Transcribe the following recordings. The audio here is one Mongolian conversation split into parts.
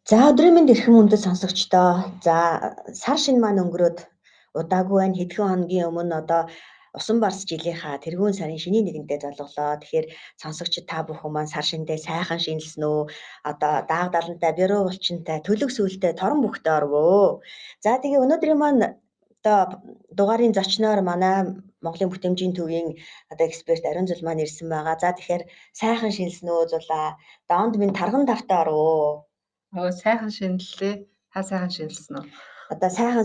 За өдрийн мэнд эрхэм хүндэт сонсогчдоо. Сар шинэ маань өнгөрөөд удаагүй байна. Хэдхэн хоногийн өмнө усан барс жилийнхаа тэргүүн сарын шинийн нэгэнтээ золголоо. Тэгэхээр сонсогчид та бүхэн маань сар шинэдээ сайхан шинэлсэн үү? Дааг далантай, бяруу булчинтай, төлөг сүүлтэй, торон бүхтэй орвөө. За тэгээ өнөөдрийн маань дугаарын зочноор манай Монголын бүтээмжийн төвийн эксперт Ариун Зул маань ирсэн байгаа. За тэгэхээр сайхан шинэлсэн үү Зулаа? Доонд минь тарган тавтай орвөө. Сайхан шинэллээ. Та сайхан шинэлсэн үү?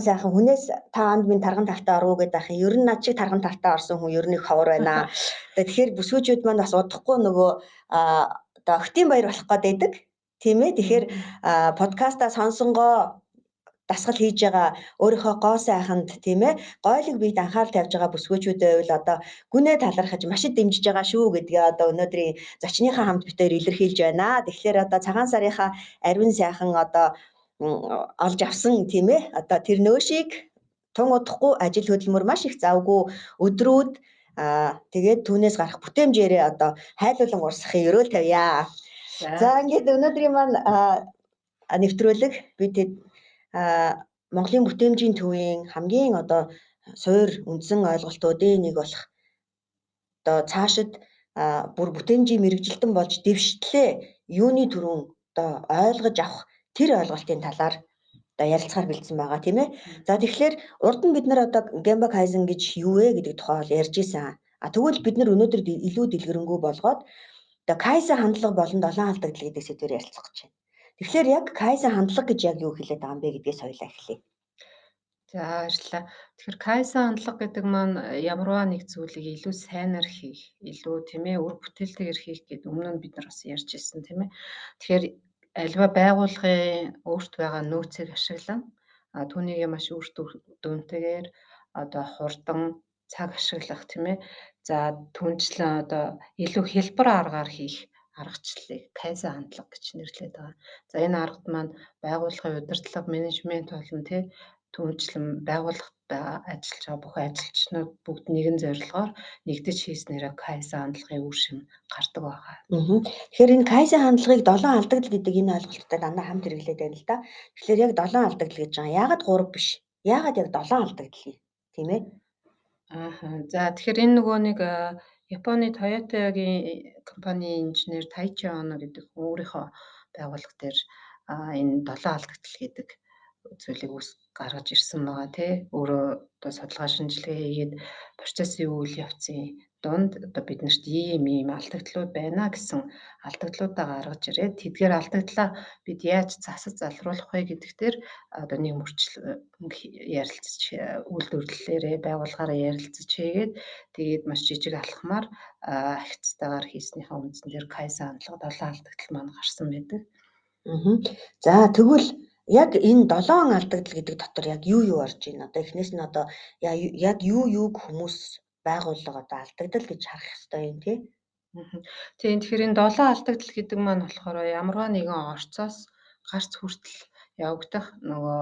Сайхан хүнээс та анд минь тарган тавтай орвоо гэдэг ахын. Ер нь над шиг тарган тавтай орсон хүн ер нь их ховор байна. Тэгэхээр бүсгүүчүүд маань бас удахгүй нөгөө Охтын баяр болох гээд байдаг. Тийм ээ. Тэгэхээр подкаста сонсонгоо дасгал хийж байгаа өөрийнхөө гоо сайханд тийм ээ гойлог биед анхаарал тавьж байгаа бүсгүүчүүдээ бол гүнээ талархаж маш их дэмжиж байгаа шүү гэдгээ өнөөдрийн зочныхаа хамт битээр илэрхийлж байна. Тэгэхээр цагаан сарынхаа ариун сайхан олж авсан тийм ээ тэр нөөшийг тун удахгүй ажил хөдөлмөр маш их завгүй өдрүүд тэгээд түүнээс гарах бүтээмжээрээ хайлуулан урсахын өрөөл тавья. За ингээд өнөөдрийн маань нэвтрүүлэг бид Монголын бүтээмжийн төвийн хамгийн суур үндсэн ойлголтуудын нэг болох цаашид бүр бүтээмжийн мэрэгжилтэн болж дэвштлээ юуны түрүүн ойлгож авах тэр ойлголтын талаар ярилцахаар бэлдсэн байгаа тийм ээ. За тэгэхээр урд нь бид нар Gemba Kaizen гэж юу вэ гэдэг тухай ярьж исэн. Тэгвэл бид нар өнөөдөр илүү дэлгэрэнгүй болгоод Kaizen хандлага болон долоон алдагдал гэдэг сэдвээр ярилцах гэж байна. Тэгэхээр яг Kaizen хандлага гэж яг юу хэлээд байгаа юм бэ гэдгээс хоёлаа эхлэе. За баярлалаа. Тэгэхээр Kaizen хандлага гэдэг маань ямарваа нэг зүйлийг илүү сайнаар хийх, илүү тийм ээ үр бүтээлтэйгээр хийх гэдэг өмнө нь бид нар бас ярьж ирсэн тийм ээ. Тэгэхээр альва байгууллагын өөрт байгаа нөөцийг ашиглан түүнийг маш үр дүнтэйгээр хурдан цаг ашиглах тийм ээ. За түнчлэн илүү хялбар аргаар хийх аргачлалыг Kaizen хандлага гэж нэрлэдэг байгаа. За энэ аргад маань байгууллагын удирдлага, менежмент болон түнчлэн байгууллагт ажиллаж байгаа бүх ажилчнууд бүгд нэгэн зорилгоор нэгдэж хийснээр Kaizen хандлагын үр шим гардаг байгаа. Тэгэхээр энэ Kaizen хандлагыг долоон алдагдал гэдэг энэ ойлголттой дандаа хамт хэрэглээд байна л да. Тэгэхээр яг долоон алдагдал гэж байгаа. Яагаад 3 биш? Яагаад яг долоон алдагдал юм? Тийм ээ. За тэгэхээр энэ нөгөө нэг Японы Toyota-гийн компанийн инженер Taichi Ono гэдэг өөрийнхөө байгууллага дээр энэ долоон алдагдал гэдэг зүйлийг гаргаж ирсэн байгаа тий. Өөрөө судалгаа шинжилгээ хийгээд процессын үйл явцын дунд биднэрт ийм алдагдлууд байна гэсэн алдагдлуудаа гаргаж ирээд тэдгээр алдагдлаа бид яаж засаж залруулах вэ гэдэг дээр нэг мөрчлөө ярилцаж үйлдвэрлэлээрээ байгууллагаараа ярилцаж хийгээд тэгээд маш жижиг алхмаар ахицтайгаар хийснийхаа үндсэн дээр Kaizen хандлага долоон алдагдал маань гарсан байдаг. За тэгвэл яг энэ 7 алдагдал гэдэг дотор яг юу орж ийн? Эхнээс нь яг юуг хүмүүс байгууллага алдагдал гэж харах ёстой юм тий? Тийм тэгэхээр энэ 7 алдагдал гэдэг маань болохоор ямарваа нэгэн орцоос гарц хүртэл явагдах нөгөө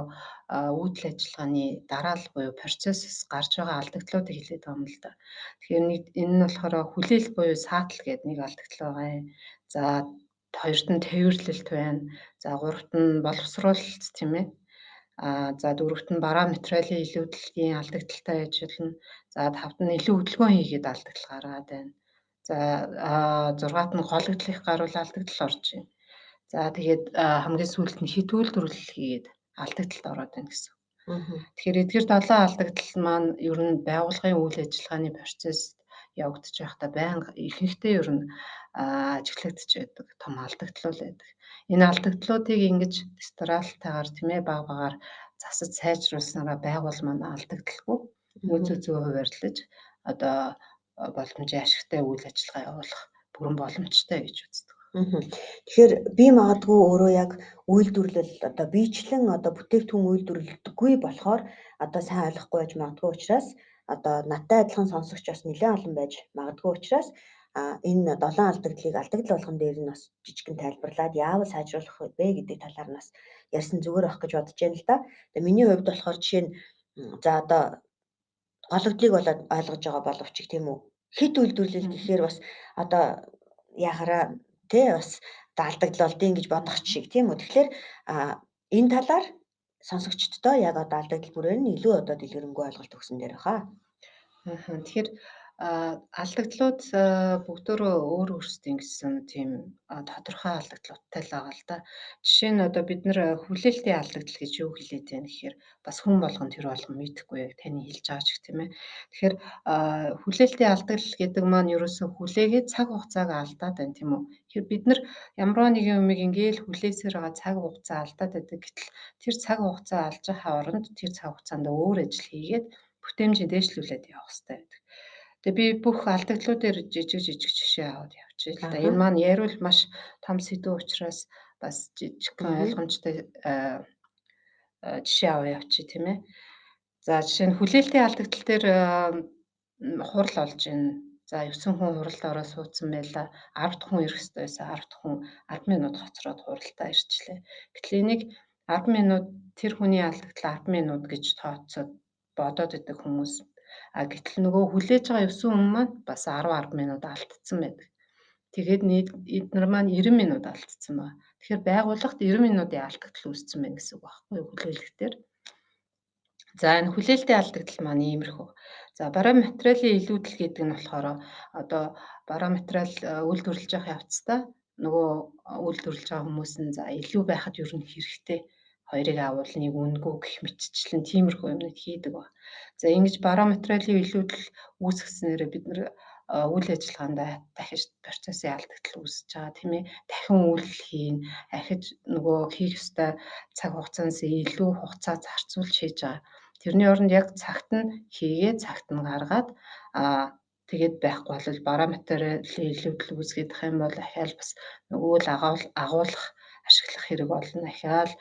үүдэл ажиллагааны дараал буюу процессс гарч байгаа алдагдлуудыг хэлээд байгаа юм л да. Тэгэхээр энэ нь болохоор хүлээл буюу саатал гэдэг нэг алдагдал байгаа юм. За хоёрт нь тээвэрлэлт байна. За гуравт нь боловсруулалт тийм ээ. За дөрөвт нь бараа материалын илүүдэлгийн алдагдaltaй ажиллана. За тавт нь илүү хөдөлгөөн хийгээд алдагдал гаргаад байна. За 6-т нь гологдлох гаруул алдагдал орж байна. За тэгээд хамгийн сүүлд нь хит үйлдвэрлэл хийгээд алдагдалд ороод байна гэсэн. Тэгэхээр эдгээр 7 алдагдал маань ер нь байгууллагын үйл ажиллагааны процесс явагдаж байхдаа байнга ихэнхдээ ер нь ажиглагдж байдаг том алдагдлууд байдаг. Энэ алдагдлуудыг ингэж страталтайгаар тийм ээ баг багаар засаж сайжруулснараа байгуул маань алдагдaltaгүй нөөцөө хуваарлаж боломжийн ашигтай үйл ажиллагаа явуулах бүрэн боломжтой гэж үздэг. Тэгэхээр би магадгүй өөрөө яг үйлдвэрлэл биечлэн бүтээгдэхүүн үйлдвэрлэдэггүй болохоор сайн ойлгохгүй байж магадгүй учраас надтай адилхан сонсогч бас нэлээд олон байж магадгүй учраас энэ 7 алдагдлыг алдагдал болгон дээр нь бас жижигэн тайлбарлаад яавал сайжруулах вэ гэдэг талаар нь бас ярьсан зүгээр байх гэж бодож байна л да. Тэгээ миний хувьд болохоор жишээ нь гологдлыг бол ойлгож байгаа боловч тийм үү хит үйлдвэрлэл гэхээр бас яхаараа бас одоо алдагдал болдгийг гэж бодох шиг тийм үү. Тэгэхээр энэ талаар сонсогчдоо яг одоо алдагдал бүрээр нь илүү одоо дэлгэрэнгүй ойлголт өгсөн дээр баха. Тэгэхээр алдагдлууд бүгдөө өөр өөрсдийн гэсэн тийм тодорхой алдагдлуудтай л байгаа л да. Жишээ нь одоо бид нар хүлээлтийн алдагдал гэж юу хэлээд байна гэхээр бас хүн болгон тэр болгон мэдэхгүй яг таны хэлж байгаа ч гэх тийм ээ. Тэгэхээр хүлээлтийн алдагдал гэдэг маань ерөөсөө хүлээгээд цаг хугацааг алдаад байна тийм үү. Тэгэхээр бид нар ямарваа нэгэн юмыг ингээл хүлээсээр байгаа цаг хугацаа алдаад байдаг. Гэтэл тэр цаг хугацаа алж байгаа оронд тэр цаг хугацаанд өөр ажил хийгээд бүтээмжийг дээшлүүлээд явах хэрэгтэй байдаг. Тэгээ би бүх алдагдлуудаар жижиг жишээ аваад явчих л да. Энэ маань яриул маш том сэдв учраас бас жижигхэн ойлгомжтой жишээ аваа явчих тийм ээ. За жишээ нь хүлээлтийн алдагдал дээр хурал олж ийн. За 9 хүн хуралд ороод суудсан байла. 10 хүн ирэх ёстой байсан. 10 хүн 10 минут хоцроод хуралдаа ирчлээ. Гэтэл энийг 10 минут тэр хүний алдагдал 10 минут гэж тооцоод бодоод идэг хүмүүс. Гэтэл нөгөө хүлээж байгаа 9 хүн маань бас 10 минут алдсан байдаг. Тэгээд эдгээр маань 90 минут алдсан байна. Тэгэхээр байгууллагт 90 минутын алдагдал үүссэн байна гэсэн үг байхгүй юу хүлээлгээр. За энэ хүлээлтийн алдагдал маань иймэрхүү. За бараа материалын илүүдэл гэдэг нь болохоор одоо бараа материал үйлдвэрлэж явах явцдаа нөгөө үйлдвэрлэж байгаа хүмүүс нь за илүү байхад ер нь хэрэгтэй хоёрыг агуулныг үнэгүй гэх мэтчлэн тиймэрхүү юмнууд хийдэг ба. За ингэж бараа материалын илүүдэл үүсгэснээр бид нэр үйл ажиллагаанд дахиж процессын алдагдал үүсэж байгаа тийм ээ. Дахин үйлдэл хийн, ахиж нөгөө хийх ёстой цаг хугацаанаас илүү хугацаа зарцуулж хийж байгаа. Тэрний оронд яг цагт нь хийгээд цагт нь гаргаад тэгээд байхгүй бол бараа материалын илүүдэл үүсгэх юм бол ахаал бас нөгөө л агуулах ашиглах хэрэг болно. Ахаал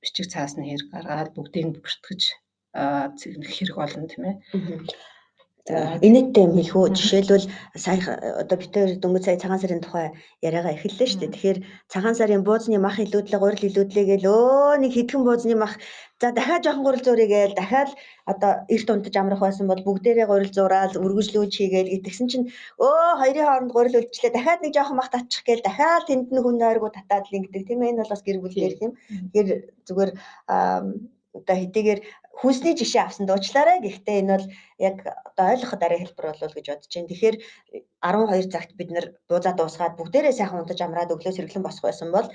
бичиг цаасны хэрэг гаргаад бүгдийг бүртгэж хэрэг болно тийм ээ. Инээдтэй юм хэлэхүү. Жишээлбэл сая одоо бид хоёр дөнгөж сая цагаан сарын тухай яриагаа эхэллээ шүү дээ. Тэгэхээр цагаан сарын буузны мах илүүдлээ, гурил илүүдлээ гээл нэг хэдхэн буузны мах за дахиад жоохон гурил зуурыг гээл дахиад одоо эрт унтаж амрах байсан бол бүгдээрээ гурил зураал үргэлжлүүлж хийгээл гэтгсэн чинь хоёрын хооронд гурил үлдчихлээ. Дахиад нэг жоохон мах татчих гээл дахиад тэнд нь хүн нойргоо татаад л ингэдэг тийм ээ. Энэ бол бас гэр бүл дээр тийм. Тэгэхээр зүгээр одоо хэдийгээр хүнсний жишээ авсан дуучлаарай. Гэхдээ энэ бол яг одоо ойлгоход арай хэлбэр болов гэж бодож байна. Тэгэхээр 12 цагт бид нэр буузаа дуусгаад бүгдээрээ сайхан унтаж амраад өглөө сэргэлэн босох байсан бол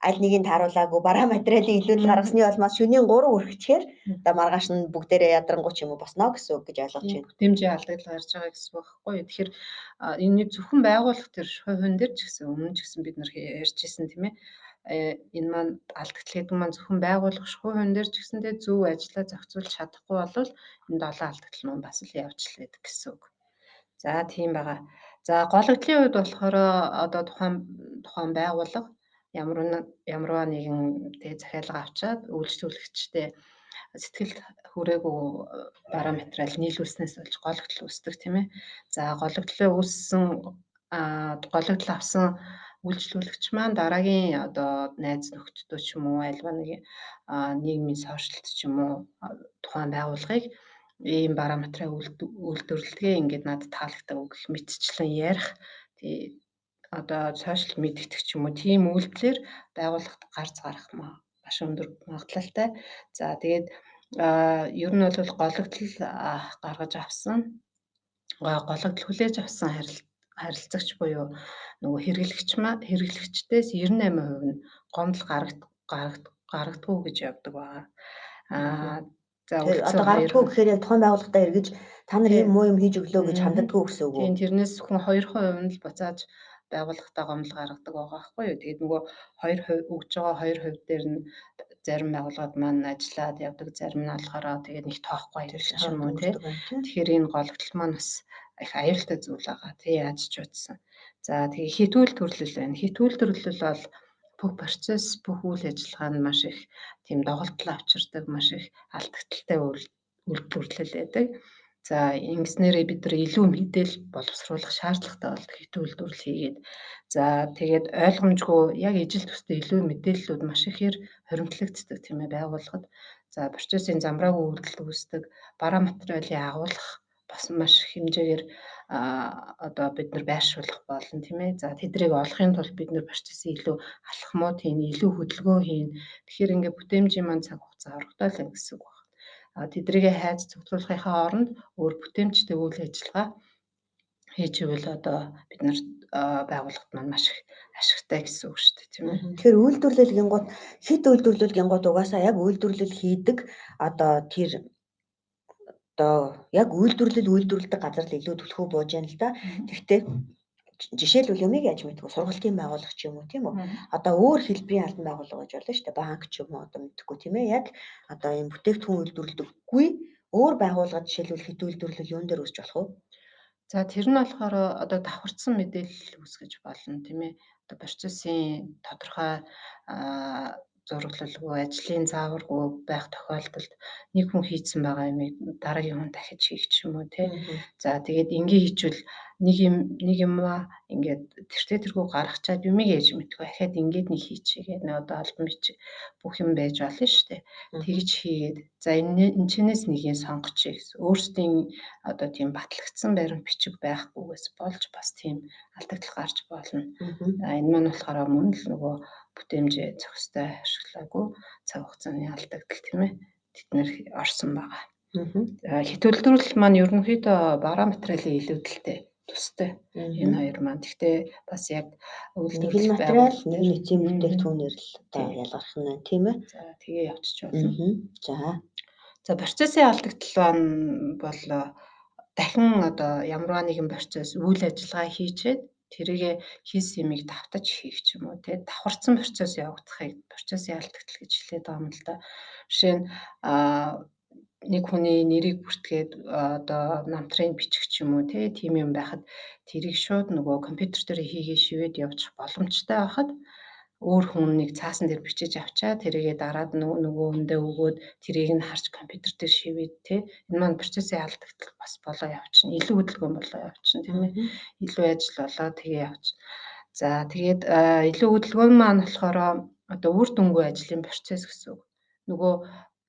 аль нэгийг тааруулаагүй бараа материалын илүүдэл гаргасны улмаас шөнийн 3 үргэлжлэхээр одоо маргааш нь бүгдээрээ ядрангуй ч юм уу босно гэсэн үг гэж ойлгож байна. Бүтээмжийн алдагдал гарч байгаа гэсэн үг байхгүй юу. Тэгэхээр энэ зөвхөн байгууллага төр хувийн дээр ч гэсэн өмнө ч гэсэн бид нар ярьжсэн тийм ээ. Энэ маань алдагдал гэдэг маань зөвхөн байгууллага хувийн дээр ч гэсэндээ зөв ажиллаа зохицуулж чадахгүй бол энэ 7 алдагдал маань бас л явж л байдаг гэсэн үг. За тийм байгаа. За гологдлын үед болохоор одоо тухайн байгууллага ямарваа нэгэн захиалга авчаад үйлчлүүлэгчтэй сэтгэл хүрээгүй бараа материал нийлүүлснээс болж гологдол үүсдэг тийм ээ. За гологдлоо үүссэн гологдол авсан үйлчлүүлэгч маань дараагийн одоо найз нөхдөдөө ч юм уу альва нэг нийгмийн сошиалт ч юм уу тухайн байгууллагыг ийм бараа материал үйлдвэрлэгээ ингээд надад таалагддаг гэх мэтчлэн ярих одоо сошиал медиа ч юм уу тийм үйлдэлээр байгууллагад гарц гарах маш өндөр магадлалтай. За тэгээд ер нь бол гологдол гаргаж авсан гологдол хүлээж авсан харилцагч буюу нөгөө хэрэглэгчдээс 98% нь гомдол гаргадаггүй гэж явдаг байгаа. За одоо гаргадаггүй гэхээр яг тухайн байгууллагатаа эргэж та нар ийм муу юм хийж өглөө гэж ханддаггүй гэсэн үг үү? Тийм тэрнээс хүн 2% нь л буцааж байгууллагатаа гомдол гаргадаг байгаа байхгүй юу. Тэгээд нөгөө 2% өгж байгаа 2% дээр нь зарим байгууллагууд маань ажиллаад явдаг, зарим нь болохоор тэгээд нэг тоохгүй ажиллаж юм уу тий. Тэгэхээр энэ гологдол маань бас их аюултай зүйл байгаа тий яаж ч утсан. За тэгээд хитүүл төрлөл байна. Хитүүл төрлөл бол бүх процесс, бүх үйл ажиллагаа нь маш их тийм доголдол авчирдаг, маш их алдагдaltaй үйлдвэрлэл байдаг. За ингэснээрээ бид нар илүү мэдээлэл боловсруулах шаардлагатай болдог хитүү үйлдвэрлэл хийгээд. За тэгээд ойлгомжгүй яг ижил төстэй илүү мэдээллүүд маш ихээр хоримтлагддаг тийм ээ байгууллагад. За процессын замраагүй үйлдэл үүсдэг, бараа материалын агуулах бас маш их хэмжээгээр одоо бид нар байршуулах болно тийм ээ. За тэдрийг олохын тулд бид нар процессыг илүү алхмууд хийн, илүү хөдөлгөөн хийн. Тэгэхээр ингээд бүтээмжийн маань цаг хугацаа орогдол юм гэсэн үг байна. Тэдрийгээ хайж цогцолгохын оронд өөр бүтээмжтэй үйл ажиллагаа хийж ивэл одоо бид нар байгууллагад маань маш их ашигтай гэсэн үг шүү дээ тийм ээ. Тэгэхээр үйлдвэрлэл гингууд хэд үйлдвэрлэл гингууд угаасаа яг үйлдвэрлэл хийдэг одоо тэр одоо яг үйлдвэрлэдэг газар л илүү төлхөө бууж яана л да. Тэгвэл жишээлбэл юмыг яаж мэдгүй сургалтын байгууллага ч юм уу тийм үү. Одоо өөр хэлбэрийн албан байгууллага гэж болно шүү дээ. Банк ч юм уу одоо мэдхгүй тийм ээ. Яг одоо юм бүтээгдэхүүн үйлдвэрлэдэггүй өөр байгууллага жишээлбэл хэд үйлдвэрлэл юун дээр үүсч болох вэ? За тэр нь болохоор одоо давхарцсан мэдээлэл үүсгэж болно тийм ээ. Одоо процессын тодорхой зураглалгүй ажлын зааваргүй байх тохиолдолд нэг хүн хийцэн байгаа юмыг дараагийн хүн дахиж хийх ч юм уу тий. За тэгээд ингээ хийчихвэл нэг юмаа ингээд тэргүү гаргачаад юмыг ээж мэдгүй ахаад ингээд нэг хийчихээ нэ одоо албан бич бүх юм байж болно шүү дээ. Тэгж хийгээд за энэ чинээс нэгийг сонгочих гэсэн. Өөрсдийн одоо тийм батлагдсан баримт бичиг байхгүйгээс болж бас тийм алдагдал гарч болно. Энэ маань болохоор мөн л нөгөө бүтээмжээ зохистой ашиглаагүй цаг хугацааны алдагдал тийм ээ. Тэд нэр орсон байгаа. Хит үйлдвэрлэл маань ерөнхийдөө бараа материалын илүүдэлтэй тустай энэ хоёр маань. Гэхдээ бас яг үйлдвэрлэл материал нэг нийтийн бүтээгдэхүүнээр л одоо ялгарх нь тийм ээ. За тэгээ явчих болно. За процессын алдагдал бол дахин одоо ямарваа нэгэн процесс үйл ажиллагаа хийчээд тэрийгэ хийсэн юмыг давтаж хийх ч юм уу тий давхарцсан процесс явагдахыг процессын алдагдал гэж хэлээд байгаа юм л да. Жишээ нь нэг хүний нэрийг бүртгээд одоо намтрын бичих ч юм уу тийм юм байхад тэрийг шууд нөгөө компьютер дээр хийгээ шивээд явуучих боломжтой байхад өөр хүн нэг цаасан дээр бичиж авчаа тэрийгээ дараад нөгөө хүндээ өгөөд тэрийг нь харж компьютер дээр шивээд тий энэ маань процессын алдагдал бас болоо явчихна. Илүү хөдөлгөөн болоо явчихна тийм ээ. Илүү ажил болоо тэгээ явчихна. За тэгээд илүү хөдөлгөөн маань болохоор одоо үр дүнгүй ажлын процесс гэсэн үг. Нөгөө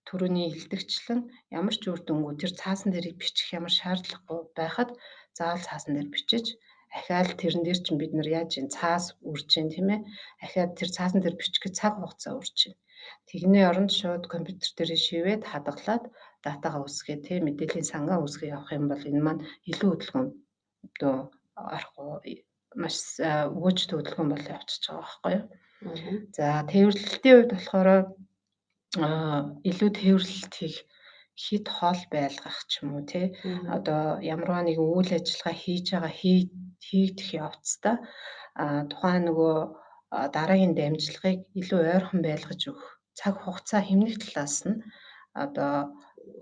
түрүүний хэлдэгчлэн ямар ч үр дүнгүй тэр цаасан дээрийг бичих ямар шаардлагагүй байхад заавал цаасан дээр бичиж ахаал тэрэн дээр чинь бид нар яаж ин цаас үрж чинь тийм ээ. Ахаад тэр цаасан дээр бичихээ цаг хугацаа үрж чинь. Тэгний оронд шууд компьютер дээр шивээд хадгалаад датагаа үсгээ тийм мэдээллийн сангаа үсгээ явах юм бол энэ маань илүү хөдөлгөөн одоо орохгүй маш өгөөжтэй хөдөлгөөн болоо явчихж байгаа байхгүй юу. За тээвэрлэлтийн хувьд болохоор илүү тээвэрлэлт хийх хит хоол байлгах ч юм уу тий одоо ямарваа нэгэн үйл ажиллагаа хийж байгаа хийгдэх явцдаа тухайн нөгөө дараагийн дамжлагыг илүү ойрхон байлгаж өгөх цаг хугацаа хэмнэх талаас нь одоо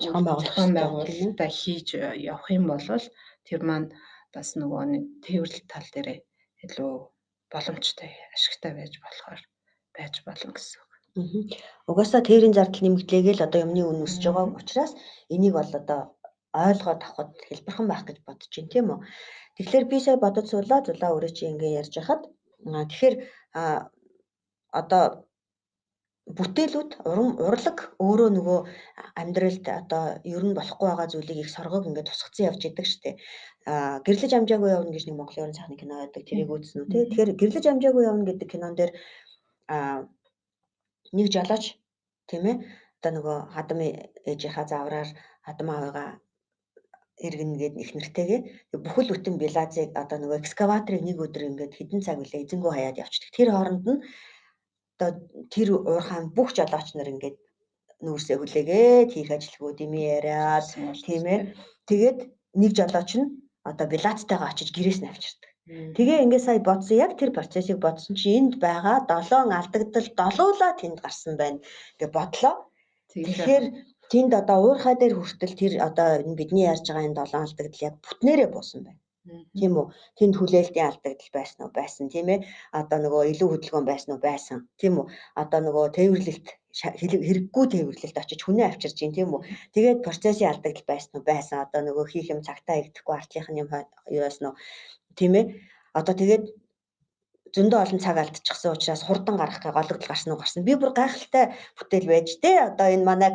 зохион байгуулалтаа хийж явах юм бол тэр маань бас нөгөө нэг тээвэрлэлт тал дээр илүү боломжтой ашигтай байж болно гэсэн. Угаасаа тээврийн зардал нэмэгдлээгээ л одоо юмны үн өсөж байгаа учраас энийг бол одоо ойлгоод авахд хэлбэрхэн байх гэж бодож байна тийм үү. Тэгэхээр би сая бодож суулаа өөрөө чи ингэ ярьж хахад тэгэхээр одоо бүтээлүүд урлаг өөрөө нөгөө амьдралд одоо ер нь болохгүй байгаа зүйлийг их соргог ингээд тусгацсан явж идэг штэ. Гэрлэж амжаагүй явна гэж нэг Монголын уран сайхны кино байдаг. Тэрийг үзсэн үү те. Тэгэхээр гэрлэж амжаагүй явна гэдэг кинон дээр нэг жолооч тийм ээ одоо нөгөө хадам ээжийнхаа заавраар хадам аавыгаа иргэн гээд их нэртэйгээ бүхэл бүтэн билазыг одоо нөгөө экскаваторыг нэг өдөр ингээд хэдэн цаг үлээ эзэнгүү хаяад явчихдаг. Тэр хооронд нь одоо тэр уурхаан бүх жолооч нар ингээд нүүрсээ хүлээгээд хийх ажилгууд юм яриад тийм ээ. Тэгээд нэг жолооч нь одоо билацтайгаа очиж гэрээс нь авчирдаг. Тэгээ ингээд сая бодсон яг тэр процессыг бодсон чи энд байгаа 7 алдагдал долуулаа тэнд гарсан байна гэж бодлоо. Тэгэхээр тэнд одоо уурхай дээр хүртэл тэр одоо бидний ярьж байгаа энэ 7 алдагдал яг бүтнээрээ буусан байна. Тийм үү? Тэнд хүлээлтийн алдагдал байсан уу? Байсан тийм ээ. Одоо нөгөө илүү хөдөлгөөн байсан уу? Байсан. Тийм үү? Одоо нөгөө тээвэрлэлт хэрэггүй тээвэрлэлт очиж хүнээ авчирч гин тийм үү? Тэгээд процессын алдагдал байсан уу? Байсан. Одоо нөгөө хийх юм цагтаа хийгдэхгүй артлынх нь юм юу байсан уу? Тийм ээ. Одоо тэгээд зөндөө олон цаг алдчихсан учраас хурдан гарах гэ гологдол гарсан. Би бүр гайхалтай бүтээл байж тээ. Одоо энэ манай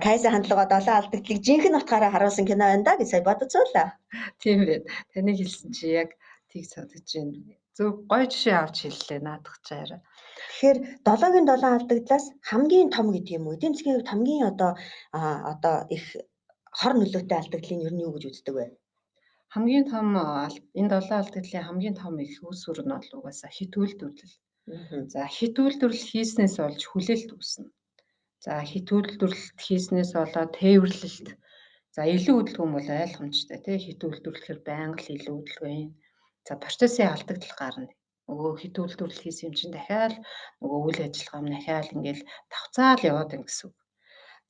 Кайса хандлага 7 алдагдлыг жинхэнэ утгаараа харуулсан кино байна да гэж сая бодцоолаа. Тийм байна. Таныг хэлсэн чи яг тийг санагдаж байна. Зөв гоё жишээ авч хэллээ наадах чаараа. Тэгэхээр 7-гийн 7 алдагдлаас хамгийн том гэдэг юм уу? Эдийн засгийн хувьд хамгийн одоо их хор нөлөөтэй алдагдлын ер нь юу гэж үздэг вэ? Хамгийн том энэ 7 алдагдлын хамгийн том их үүсвэр нь бол угаасаа хит үйлдвэрлэл. За хит үйлдвэрлэл хийснээс болж хүлээлт үүснэ. За хит үйлдвэрлэлт хийснээс болоод тээвэрлэлт. За илүү хөдөлгөөн бол ойлгомжтой тий хит үйлдвэрлэхээр байнга л илүү хөдөлгөөн. За процессын алдагдал гарна. Нөгөө хит үйлдвэрлэл хийсэн юм чинь дахиад нөгөө үйл ажиллагаа нь дахиад ингээл давцаал яваад байна гэсэн үг.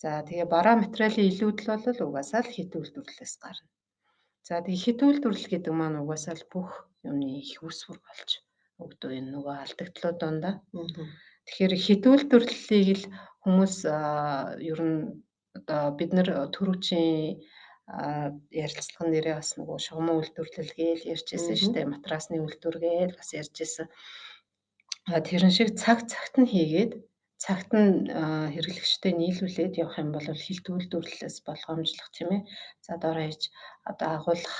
За тэгээ бараа материалын илүүдэл бол угаасаа л хит үйлдвэрлэлээс гарна. За тэгээ хит үйлдвэрлэл гэдэг маань угаасаа л бүх юмны их үүсвэр болж өгдөг энэ нөгөө алдагдлууд дондаа. Тэгэхээр хит үйлдвэрлэлийг л хүмүүс ер нь одоо бид нар түрүүчийн ярилцлагын нэрээ бас нөгөө шугамын үйлдвэрлэл гээл ярьжсэн шүү дээ. Матрасны үйлдвэр гээл бас ярьжсэн. Тэрэн шиг цагт нь хийгээд цагт нь хэрэглэгчтэй нийлүүлээд явах юм бол хит үйлдвэрлэлээс болгоомжлох тийм ээ. За доороо ээж одоо агуулах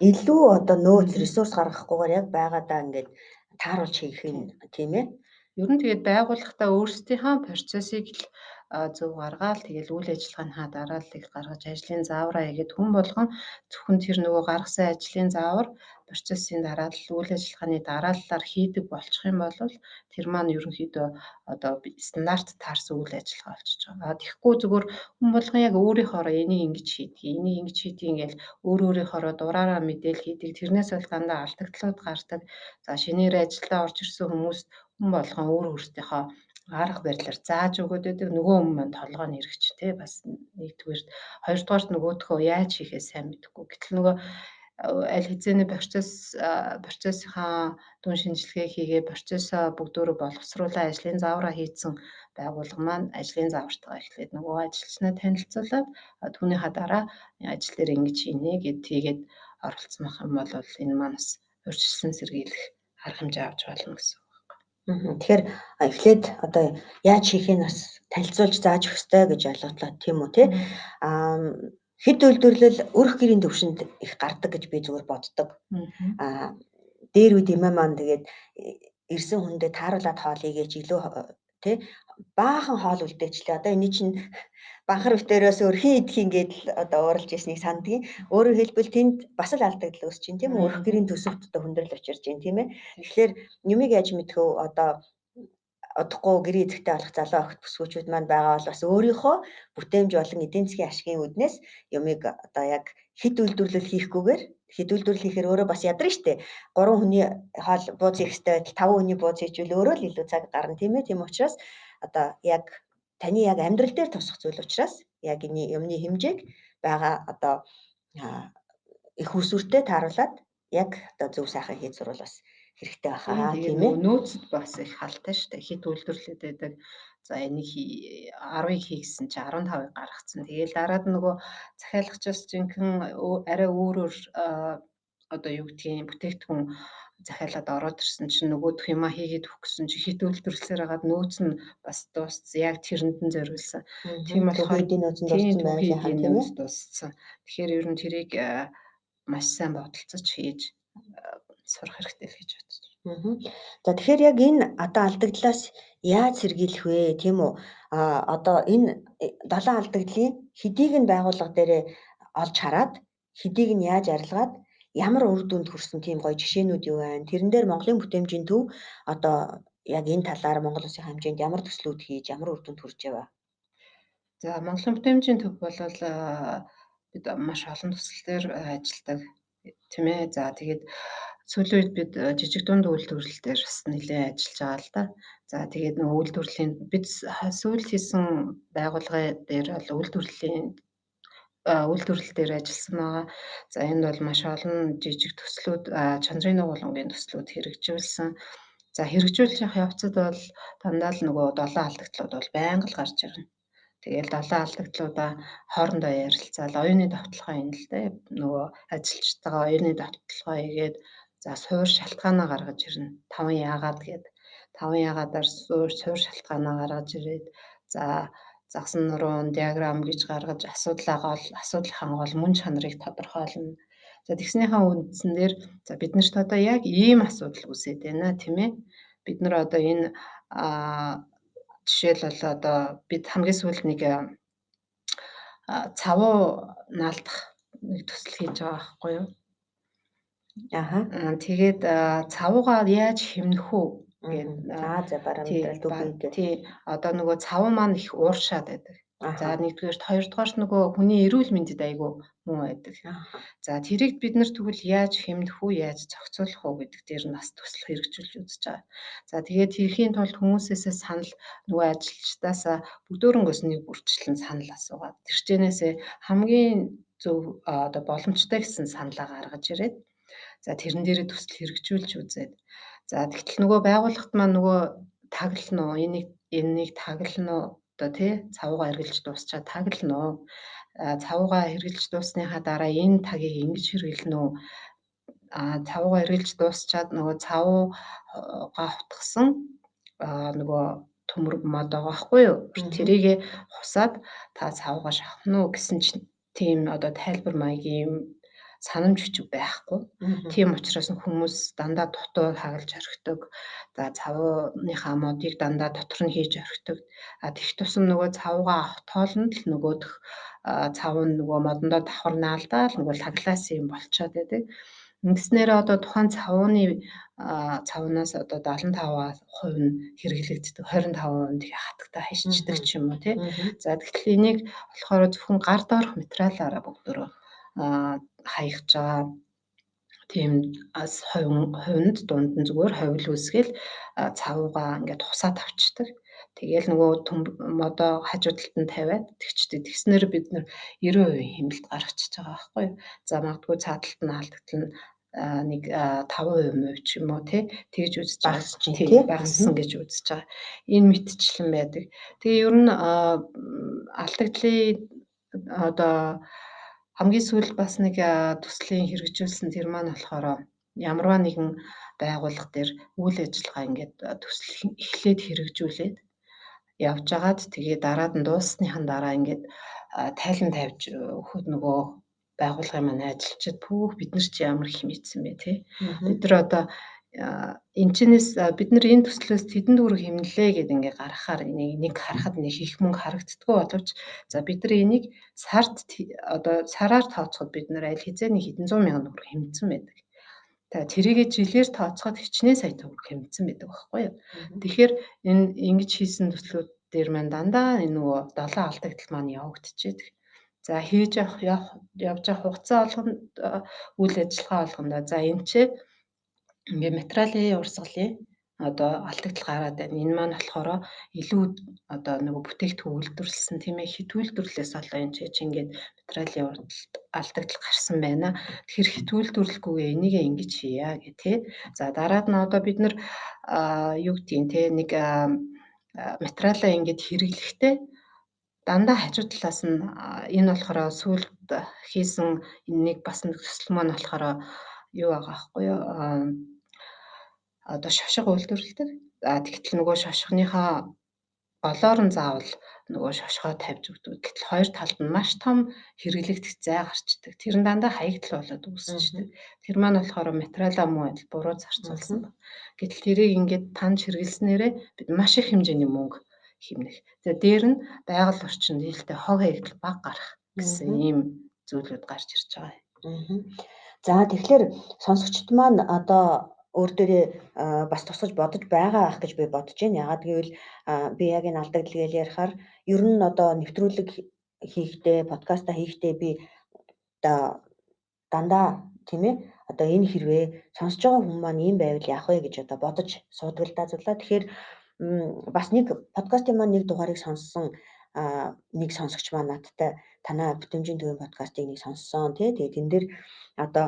илүү одоо нөөц ресурс гаргахгүйгээр яг байгаадаа ингээд тааруулж хийх юм тийм ээ. Ер нь тэгээд байгууллагатаа өөрсдийнхөө процессыг л зөв гаргаад тэгэл үйл ажиллагааныхаа дарааллыг гаргаж ажлын заавраа хийгээд хүн болгон зөвхөн тэр нөгөө гаргасан ажлын заавар процессын дараалал үйл ажиллагааны дарааллаар хийдэг болчих юм бол тэр маань ерөнхийдөө одоо стандарт таарсан үйл ажиллагаа болчихж байгаа. Тэгэхгүй зүгээр хүн болгон яг өөрийнхоороо энийг ингэж хийдэг ингээл өөрийнхоороо дураараа мэдээл хийдэг. Тэрнээс бол дандаа алдагдлууд гардаг. За шинээр ажилдаа орж ирсэн хүмүүст хүн болгон өөртөөхөө арга барилаар зааж өгöd байдаг. Нөгөө хүн маань толгойн хэрэгч тий бас нэгдүгээр хоёрдугаарт нөгөөдхөө яаж хийхээ сайн мэдэхгүй. Гэтэл нөгөө аль хэзээний процессынхаа дүн шинжилгээ хийгээ процессоо бүгдөө боловсруулаад ажлын заавраа хийцэн байгууллага маань ажлын заавартайгаа эхлээд нөгөө ажилчнаа танилцуулаад түүнийхээ дараа ажил дээр ингэж хийнэ гэд тэгээд оролцсон байх юм бол энэ маань бас урьдчилан сэргийлэх арга хэмжээ авч болно гэсэн. Тэгэхээр эхлээд одоо яаж хийхийг бас танилцуулж зааж өгөх ёстой гэж ойлголоо тийм үү тий. Хит үйлдвэрлэл өрх гэрийн төвшөнд их гардаг гэж би зүгээр боддог. Дээр үед эмээ маань тэгээд ирсэн хүндээ тааруулаад хоол игээч илүү тий баахан хоол үлдээчлээ. Одоо энэ чинь банхар битээрээс өрхийн идэх ингээд одоо ууралж ирснийг сандгийн. Өөрөөр хэлбэл тэнд бас л алдагдал үүсэж байна тийм үү? Өрх гэрийн төсөвт одоо хүндрэл учирч байна тийм ээ. Тэгэхээр юмыг яаж мэдхүү одоо удахгүй гэрээ эзэгтэй болох залуу охид бүсгүүчүүд маань байгаа бол бас өөрийнхөө бүтээмж болон эдийн засгийн ашигын үүднээс юмыг одоо яг хит үйлдвэрлэл хийхгүйгээр хит үйлдвэрлэл хийхээр өөрөө бас ядарна штэ. 3 хүний хоол бууз хийх хэрэгтэй байтал 5 хүний бууз хийчихвэл өөрөө л илүү цаг гарна тийм ээ. Тийм учраас одоо яг таны яг амьдрал дээр тусах зүйл учраас яг энэ юмны хэмжээг байгаа одоо их усүртэй тааруулаад яг одоо зөв сайхан хийж сурвал бас хэрэгтэй баха тийм ээ. Нөөцөд бас их халтай шүү дээ. Хит үйлдвэрлэлээд байдаг. За энийг 10-ыг хийгсэн чи 15-ыг гаргацсан. Тэгээл дараад нөгөө захиалагчаас жинхэнэ арай өөрөөр одоо юу гэдгийг бүтээгдэхүүн захиалаад ороод ирсэн чинь нөгөөх юмаа хийгээд өгөх гэсэн чи хит үйлдвэрлэлээр хагаад нөөц нь бас дууссан. Яг тэрэнд нь зориулсан. Тийм болохоор эдийн нөөцөнд орсон байлаа тийм ээ. Дууссан. Тэгэхээр ер нь тэрийг маш сайн бодолцож хийж сурах хэрэгтэй л гэж бодож байна. За тэгэхээр яг энэ одоо алдагдлаас яаж сэргийлэх вэ тийм үү? Одоо энэ 7 алдагдлын хэдийг нь байгууллага дээрээ олж хараад хэдийг нь яаж арилгаад ямар үр дүнд хүрсэн тийм гоё жишээнүүд юу байна? Тэрэн дээр Монголын бүтээмжийн төв одоо яг энэ талаар Монгол Улсын хэмжээнд ямар төслүүд хийж ямар үр дүнд хүрч яваа? За Монголын бүтээмжийн төв бол бид маш олон төсөл дээр ажилладаг тийм ээ. За тэгээд сүүлийн үед бид жижиг дунд үйлдвэрлэл дээр бас нэлээд ажиллаж байгаа л да. За тэгээд нөгөө үйлдвэрлэлийн бид сүүлд хийсэн байгууллагын дээр бол үйлдвэрлэл дээр ажилласан байгаа. За энд бол маш олон жижиг төслүүд чандрын нугуулангийн төслүүд хэрэгжүүлсэн. За хэрэгжүүлж явах явцад бол дандаа л нөгөө 7 алдагдлууд бол байнга л гарч ирнэ. Тэгээл 7 алдагдлуудаа хоорондоо ярилцаал оюуны давталгаа юм л дээ. Нөгөө ажилчтайгаа оюуны давталгаа хийгээд За суур шалтгаанаа гаргаж ирнэ. 5 яагаад гээд 5 яагаадаар суур шалтгаанаа гаргаж ирээд за загсан нуруунд диаграм гэж гаргаж асуудлынхаа гол мөн чанарыг тодорхойлно. За тэгснийхаа үндсэн дээр за биднэрт одоо яг ийм асуудал үүсээд байна тийм ээ. Бид нар одоо энэ жишээлбэл одоо бид хамгийн сүүлд нэг цавуу наалдах нэг төсөл хийж байгаа байхгүй юу? Аха. Тэгээд цавуугаа яаж хэмнэх үү гэд за баримтал төгөөд. тий одоо нөгөө цавуу маань их ууршаад байдаг. За нэгдүгээрт хоёрдугаарт нөгөө хүний эрүүл мэндэд айгүй муу байдаг. За тэрийг бид нар тэгвэл яаж хэмнэх үү, яаж зохицуулах уу гэдэг дээр нас төсөл хэрэгжүүлж үзэж байгаа. За тэгээд тэрхийн тулд хүмүүсээсээ санал нөгөө ажилчдаасаа бүгдөөрэнгөөс нэг бүрчлэн санал асуугаад тэрчнээсээ хамгийн зөв одоо боломжтой гэсэн саналаа гаргаж ирээд за тэрэн дээрээ төсөл хэрэгжүүлж үзээд за тэгтэл нөгөө байгууллагт маань нөгөө таглана уу энийг таглана уу одоо тий цавуугаа эргэлж дуусчаад таглана уу цавуугаа эргэлж дуусныхаа дараа энэ тагийг ингэж хэрэглэнэ үү цавуугаа эргэлж дуусчаад нөгөө цавуугаа хутгсан нөгөө төмөр мод байгаа байхгүй юу тэрийгэ хусаад та цавуугаа шавхна уу гэсэн чинь тийм одоо тайлбар маягийн санамж хүчиг байхгүй. Тийм учраас хүмүүс дандаа дутуу хагалж орхидог. За цавууныхаа модыг дандаа дотор нь хийж орхидог. Тэгэх тусам нөгөө цавуугаа авах тоолонд л нөгөөх цавуу нөгөө модондоо давхар наалдаад нөгөө лаглаас юм болцоод байдаг. Ингэснээр одоо тухайн цавуунаас одоо 75% нь хэрэглэгддэг. 25% нь хатагтай хашиждаг ч юм уу тий. За тэгэхээр энийг болохоор зөвхөн гар доорх материалаараа бүгдөө хаягч байгаа. Тийм хувинд дунд нь зүгээр ховил үсгээл цавуугаа ингээд хусаад авчдаг. Тэгээл нөгөө модоо хажуу талд нь тавиад тэгчдэг. Тэгснээр бид нэр 90% хэмнэлт гаргачихж байгаа байхгүй юу. За магадгүй цааталт нь алдагдал нь нэг 5% ч юм уу тий тэгж үзэж байгаа. Багассан гэж үзэж байгаа. Энэ мэдчлэн байдаг. Тэгээ ер нь алдагдлын одоо хамгийн сүүлд бас нэг төслийн хэрэгжүүлсэн тэр маань болохоор ямарваа нэгэн байгууллага дээр үйл ажиллагаа ингээд төсөл эхлээд хэрэгжүүлээд явж агаад тэгээ дараад нь дууссныхан дараа ингээд тайлан тавьж өгөхөд нөгөө байгууллагын маань ажилчид пүүх бид нар чи ямар их мэдсэн бэ тий бид нар одоо энэчнээс бид нар энэ төслөөс тэдэнд хүрэх хэмнэлээ гэдэг ингээ гаргахаар нэг харахад нэг их мөнгө харагддаггүй боловч за бид нар энийг сард одоо сараар тооцоход бид нар аль хэзээ нэг хэдэн зуун мянган төгрөг хэмнэсэн байдаг. За тэрийгэ жилээр тооцоход хичнээн сая төгрөг хэмнэсэн байдаг байхгүй юу. Тэгэхээр энэ ингэж хийсэн төслүүд дээр маань дандаа энэ нөгөө 7 алдагдал маань явагдчихэдэг. За хийж явж явах хугацаа болгонд үйл ажиллагаа болгондоо за энэ ч ингээ материалын урсгалын одоо алдагдал гараад байна. Энэ маань болохоор илүү одоо нөгөө бүтээгдэхүүн үйлдвэрлэсэн тийм ээ хит үйлдвэрлэлээс болоо энэ ч ингээд материалын алдагдал гарсан байна. Тэгэхээр хит үйлдвэрлэлгүйгээ энийг ингэж хийя гэх тий. За дараад нь одоо бид нар юу гэдгийг тий нэг материалаа ингээд хэрэглэхдээ дандаа хажуу талаас нь энэ болохоор сүүлд хийсэн нэг бас нэг төсөл маань болохоор юу байгаа байхгүй юу одоо шошго үйлдвэрлэдэг. Тэгтэл нөгөө шошгоныхаа голоор нь заавал нөгөө шошгоо тавьж өгдөг. Гэтэл хоёр талд нь маш том хэрэглэгдэх зай гарчдаг. Тэр нь дандаа хаягдл болоод үүсчихдэг. Тэр маань болохоор материалаа муу адил буруу зарцуулсан байна. Гэтэл тэрийг ингээд танд хэрэглэснээрээ бид маш их хэмжээний мөнгө хэмнэх. Тэгээ дээр нь байгаль орчинд ээлтэй хог хаягдл баг гарах гэсэн ийм зүйлүүд гарч ирж байгаа. За тэгэхээр сонсогчд маань одоо өөр дээрээ бас тусгаж бодож байгаа ах гэж би бодож байна. Ягаад гэвэл би яг энэ алдагдал гэж ярихаар ер нь одоо нэвтрүүлэг хийхдээ, подкаста хийхдээ би дандаа тийм ээ одоо энэ хэрвээ сонсож байгаа хүн маань ийм байвал яах вэ гэж одоо бодож суудаг л да зүйлаа. Тэгэхээр бас нэг подкастын маань нэг дугаарыг сонссон нэг сонсогч маань надтай танаа бүтэмжийн төвийн подкастыг нэг сонссон тий. Тэгээ тэн дээр одоо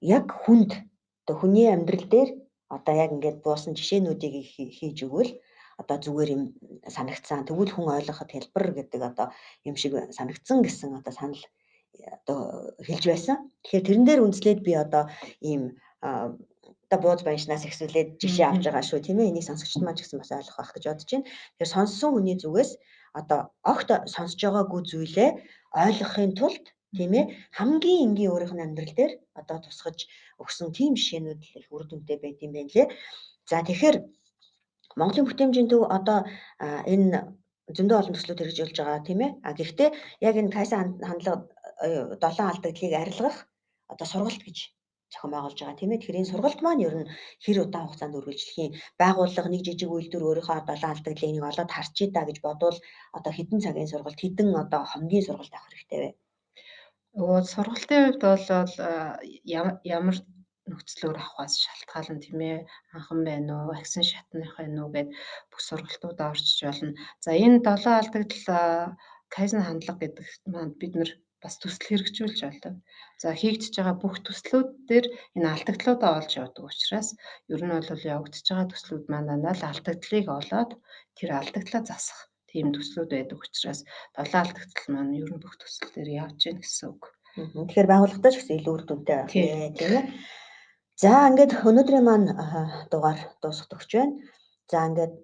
яг хүнд одоо хүний амьдрал дээр одоо яг ингээд буусан жишээнүүдийг хийж өгвөл одоо зүгээр юм санагцсан. Тэгвэл хүн ойлгоход хэлбэр гэдэг одоо юм шиг санагдсан гэсэн одоо санал одоо хэлж байсан. Тэгэхээр тэрэн дээр үндэслээд би одоо ийм одоо бууз баншнаас ихсүүлээд жишээ авч байгаа шүү тийм ээ. Энийг сонсогчд маань ч гэсэн бас ойлгох байх гэж бодож байна. Тэгэхээр сонссон хүний зүгээс одоо огт сонсож байгаагүй зүйлээ ойлгохын тулд тийм ээ хамгийн энгийн өөрийнх нь амьдрал дээр одоо тусгаж өгсөн тийм жишээнүүд л их үр дүнтэй байт юм байна лээ. За тэгэхээр Монголын бүтээмжийн төв одоо энэ зөндөө олон төслүүд хэрэгжүүлж байгаа тийм ээ. Гэхдээ яг энэ кайсан хандлага 7 алдагдлыг арилгах одоо сургалт гэж зохион байгуулж байгаа тийм ээ. Тэгэхээр энэ сургалт маань ер нь хэр удаан хугацаанд үргэлжлэхийн байгууллага нэг жижиг үйлдвэр өөрийнхөө 7 алдагдлыг нэг олоод харчий да гэж бодвол одоо хэдэн цагийн сургалт, хэдэн одоо хоногийн сургалт авах хэрэгтэй вэ? Нөгөө сургалтын хувьд бол ямар нөхцлөөр авахаас шалтгаална тийм ээ. Анхан байна уу, вакцин шатных байна уу гэд бүх сургалтуудаа орчиж болно. За энэ 7 алдагдал кайзен хандлага гэдэгт маань бид нар бас төсөл хэрэгжүүлж байна. За хийгдэж байгаа бүх төслүүд дээр энэ алдагдлуудаа олж явдаг учраас ер нь бол явагдаж байгаа төслүүд маань дандаа л алдагдлыг олоод тэр алдагдлаа засах тийм төслүүд байдаг учраас 7 алдагдал маань ер нь бүх төсөл дээр явж гин гэсэн үг. Тэгэхээр байгууллагатай ч гэсэн илүү үр дүнтэй байх нэ тийм ээ. За ингээд өнөөдрийн маань дугаар дуусах төгсөж байна. За ингээд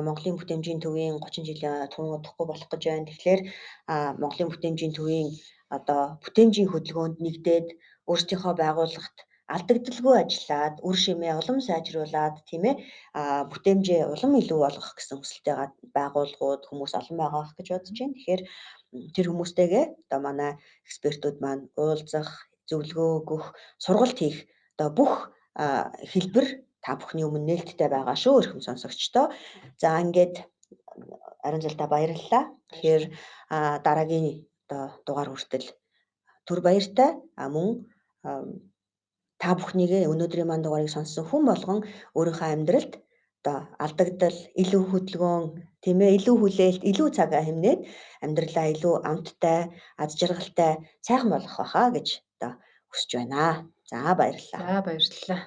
Монголын бүтээмжийн төвийн 30 жилийн туршид удахгүй болох гэж байна. Тэгэхээр Монголын бүтээмжийн төвийн одоо бүтээмжийн хөдөлгөөнд нэгдээд өөрсдийнхөө байгууллагт алдагдaltaгүй ажиллаад үр шимээ улам сайжруулад тийм ээ бүтээмжээ улам илүү болгох гэсэн хүсэлтэй байгууллагууд хүмүүс олон байгаа гэж бодож байна. Тэгэхээр тэр хүмүүстэйгээ одоо манай экспертүүд маань уулзах, зөвлөгөө өгөх, сургалт хийх одоо бүх хэлбэр та бүхний өмнө нээлттэй байгаа шүү эрхэм сонсогчдоо. За ингээд ариун залтаа баярлалаа. Тэгэхээр дараагийн одоо дугаар хүртэл түр баяртай мөн та бүхнийгээ өнөөдрийн маань дугаарыг сонссон хүн болгон өөрийнхөө амьдралд одоо алдагдал, илүү хөдөлгөөн, тийм ээ, илүү хүлээлт, илүү цагаа хэмнээд амьдралаа илүү амттай, аз жаргалтай, сайхан болгох байхаа гэж одоо хүсэж байна. За баярлалаа. За баярлалаа.